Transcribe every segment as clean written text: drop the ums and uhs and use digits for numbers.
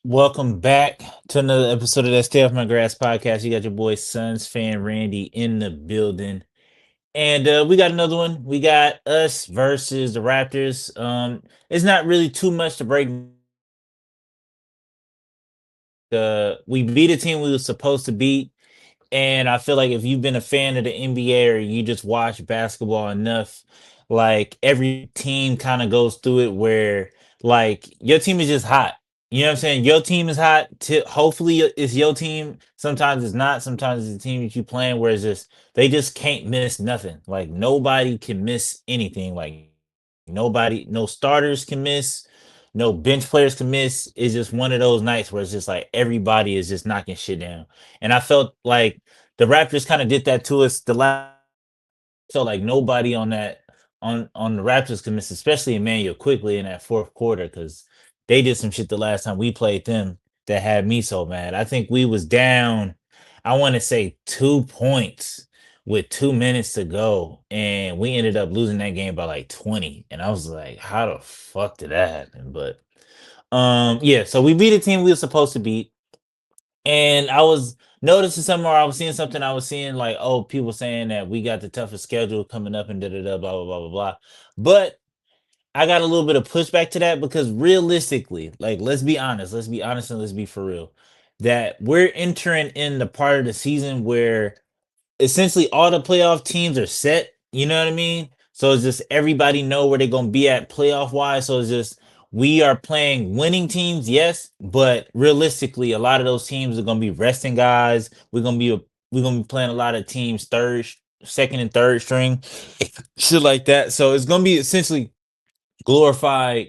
Welcome back to another episode of that Stay Off My Grass podcast. You got your boy Suns fan Randy in the building. And we got another one. We got us versus the Raptors. It's not really too much to break. We beat a team we were supposed to beat. And I feel like if you've been a fan of the NBA or you just watch basketball enough, like every team kind of goes through it where like your team is just hot. You know what I'm saying? Your team is hot. Hopefully it's your team. Sometimes it's not. Sometimes it's the team that you playing where it's just they just can't miss nothing. Like nobody can miss anything. Like nobody, no starters can miss, no bench players can miss. It's just one of those nights where it's just like everybody is just knocking shit down. And I felt like the Raptors kind of did that to us the last. So like nobody on that on the Raptors could miss, especially Emmanuel quickly in that fourth quarter because they did some shit the last time we played them that had me so mad. I think we was down, I want to say 2 points with 2 minutes to go, and we ended up losing that game by like 20. And I was like, how the fuck did that happen? But yeah, so we beat a team we were supposed to beat. And I was noticing something, or I was seeing something. I was seeing like, oh, people saying that we got the toughest schedule coming up and da da da blah blah blah blah blah. But I got a little bit of pushback to that because realistically, like let's be honest and let's be for real. That we're entering in the part of the season where essentially all the playoff teams are set. You know what I mean? So it's just everybody know where they're gonna be at playoff wise. So it's just we are playing winning teams, yes, but realistically, a lot of those teams are gonna be resting guys. We're gonna be playing a lot of teams second and third string, shit like that. So it's gonna be essentially glorified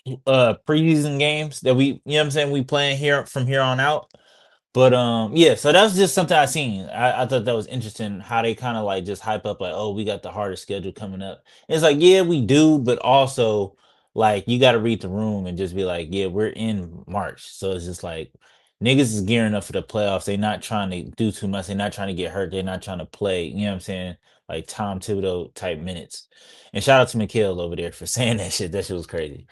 preseason games that we, you know what I'm saying, we playing here from here on out. But yeah, so that's just something I seen. I thought that was interesting how they kind of like just hype up like, oh, we got the hardest schedule coming up. It's like, yeah, we do, but also like you gotta read the room and just be like, yeah, we're in March. So it's just like niggas is gearing up for the playoffs. They not trying to do too much, they're not trying to get hurt, they're not trying to play, you know what I'm saying? Like Tom Thibodeau type minutes. And shout out to Mikhail over there for saying that shit. That shit was crazy.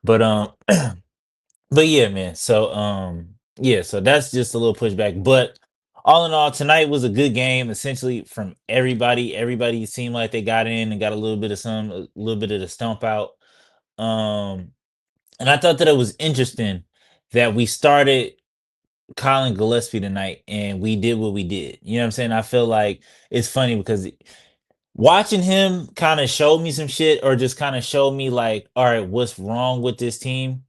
But but yeah, man. So yeah, so that's just a little pushback. But all in all, tonight was a good game, essentially from everybody. Everybody seemed like they got in and got a little bit of the stump out. Um, and I thought that it was interesting that we started Colin Gillespie tonight and we did what we did. You know what I'm saying? I feel like it's funny because watching him kind of showed me some shit or just kind of showed me like, all right, what's wrong with this team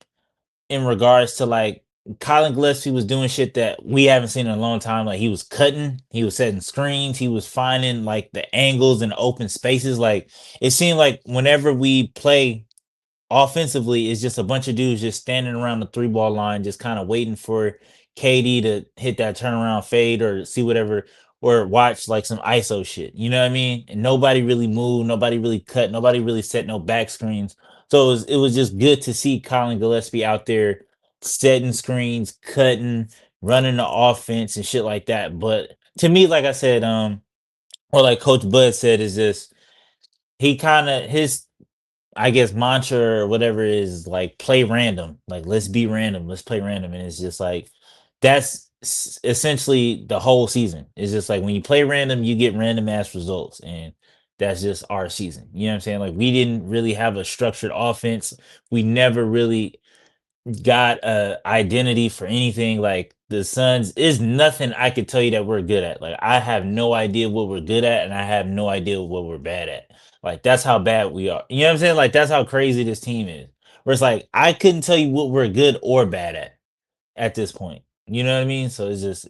in regards to like Colin Gillespie was doing shit that we haven't seen in a long time. Like he was cutting, he was setting screens, he was finding like the angles and open spaces. Like it seemed like whenever we play offensively, it's just a bunch of dudes just standing around the three ball line, just kind of waiting for KD to hit that turnaround fade or see whatever, or watch like some ISO shit. You know what I mean? And nobody really moved, nobody really cut, nobody really set no back screens. So it was just good to see Colin Gillespie out there setting screens, cutting, running the offense and shit like that. But to me, like I said, or like Coach Bud said, is just he kind of his, I guess, mantra or whatever is like play random. Like let's be random. Let's play random. And it's just like essentially the whole season. It's just like when you play random, you get random ass results. And that's just our season. You know what I'm saying? Like we didn't really have a structured offense. We never really got a identity for anything. Like the Suns is nothing I could tell you that we're good at. Like I have no idea what we're good at, and I have no idea what we're bad at. Like that's how bad we are. You know what I'm saying? Like that's how crazy this team is. Where it's like I couldn't tell you what we're good or bad at this point. You know what I mean? So it's just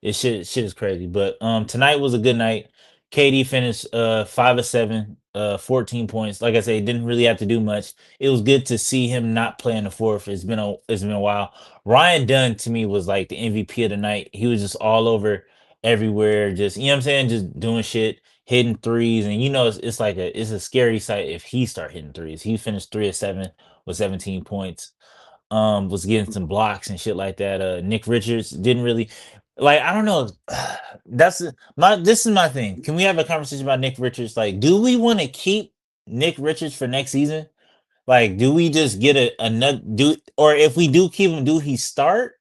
shit is crazy. But tonight was a good night. KD finished 5 of 7, 14 points. Like I say, didn't really have to do much. It was good to see him not playing the fourth. It's been a while. Ryan Dunn to me was like the MVP of the night. He was just all over everywhere, just you know what I'm saying, just doing shit, hitting threes, and you know it's like a scary sight if he start hitting threes. He finished 3 of 7 with 17 points, was getting some blocks and shit like that. Nick Richards didn't really like, I don't know. That's my this is my thing. Can we have a conversation about Nick Richards? Like, do we want to keep Nick Richards for next season? Like, do we just get a another do, or if we do keep him, do he start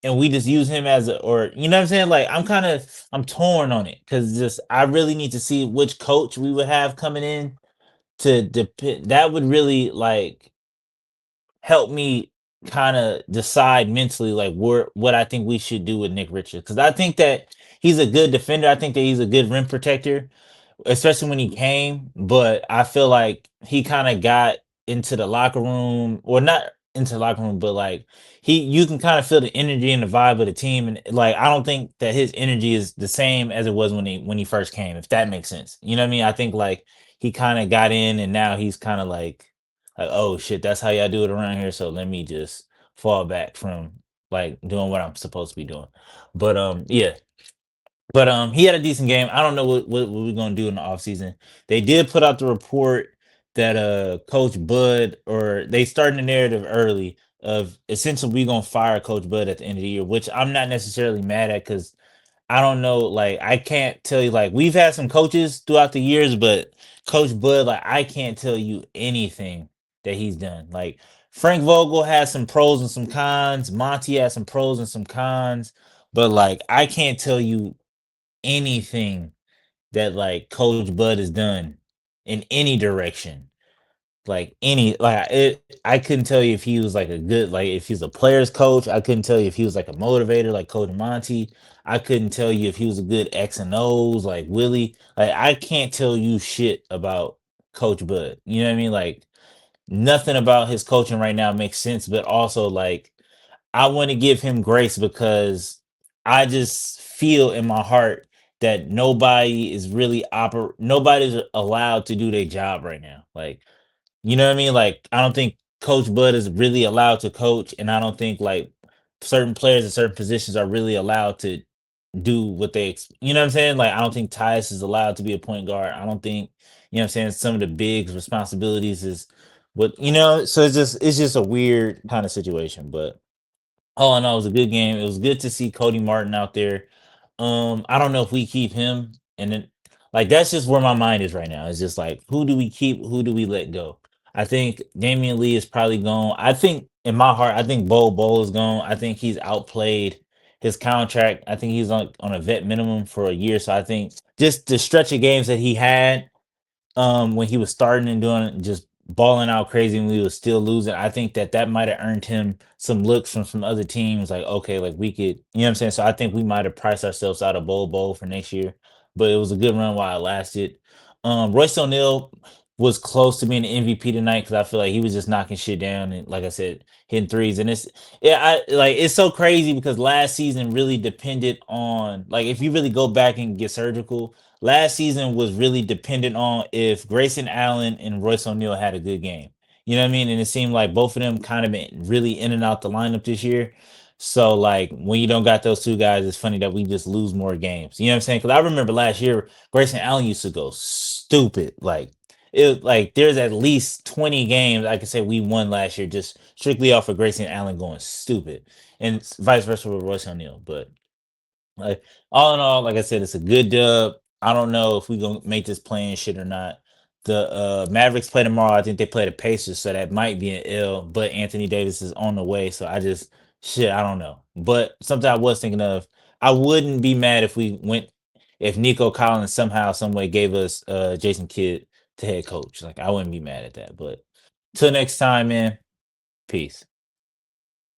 and we just use him as a, or you know what I'm saying? Like, I'm torn on it because just I really need to see which coach we would have coming in to depend. That would really like help me kind of decide mentally like where what I think we should do with Nick Richards because I think that he's a good defender. I think that he's a good rim protector, especially when he came. But I feel like he kind of got into the locker room, or not into the locker room, but like you can kind of feel the energy and the vibe of the team, and like I don't think that his energy is the same as it was when he first came. If that makes sense, you know what I mean? I think like he kind of got in, and now he's kind of like, oh shit, that's how y'all do it around here. So let me just fall back from like doing what I'm supposed to be doing. But yeah, but he had a decent game. I don't know what we're gonna do in the offseason. They did put out the report that Coach Bud, or they starting the narrative early of essentially we gonna fire Coach Bud at the end of the year, which I'm not necessarily mad at because I don't know, like I can't tell you, like we've had some coaches throughout the years, but Coach Bud, like I can't tell you anything that he's done. Like Frank Vogel has some pros and some cons, Monty has some pros and some cons, but like I can't tell you anything that like Coach Bud has done in any direction. Like any like it I couldn't tell you if he was like a good, like if he's a player's coach. I couldn't tell you if he was like a motivator like Coach Monty. I couldn't tell you if he was a good X and O's like Willie. Like I can't tell you shit about Coach Bud. You know what I mean? Like nothing about his coaching right now makes sense, but also like I want to give him grace because I just feel in my heart that nobody is really nobody's allowed to do their job right now. Like, you know what I mean? Like, I don't think Coach Bud is really allowed to coach, and I don't think like certain players in certain positions are really allowed to do what you know what I'm saying? Like, I don't think Tyus is allowed to be a point guard. I don't think, you know what I'm saying, some of the big responsibilities is what, so it's just a weird kind of situation. But all in all, it was a good game. It was good to see Cody Martin out there. I don't know if we keep him, and then like that's just where my mind is right now. It's just like who do we keep, who do we let go? I think Damian Lee is probably gone. I think in my heart, I think Bo is gone. I think he's outplayed his contract. I think he's on a vet minimum for a year. So I think just the stretch of games that he had when he was starting and doing just balling out crazy and we was still losing, I think that that might have earned him some looks from some other teams. Like, okay, like we could, you know what I'm saying? So I think we might have priced ourselves out of bowl for next year, but it was a good run while it lasted. Royce O'Neal was close to being the MVP tonight because I feel like he was just knocking shit down and, like I said, hitting threes. And yeah, I like it's so crazy because last season really depended on, like if you really go back and get surgical, last season was really dependent on if Grayson Allen and Royce O'Neal had a good game. You know what I mean? And it seemed like both of them kind of been really in and out the lineup this year. So like when you don't got those two guys, it's funny that we just lose more games. You know what I'm saying? Because I remember last year Grayson Allen used to go stupid. Like like there's at least 20 games I could say we won last year just strictly off of Grayson Allen going stupid, and vice versa with Royce O'Neal. But like all in all, like I said, it's a good dub. I don't know if we gonna make this playing shit or not. The Mavericks play tomorrow. I think they play the Pacers, so that might be an L. But Anthony Davis is on the way, so I just shit. I don't know. But something I was thinking of, I wouldn't be mad if we went if Nico Collins somehow, some way gave us Jason Kidd to head coach. Like I wouldn't be mad at that. But till next time, man. Peace.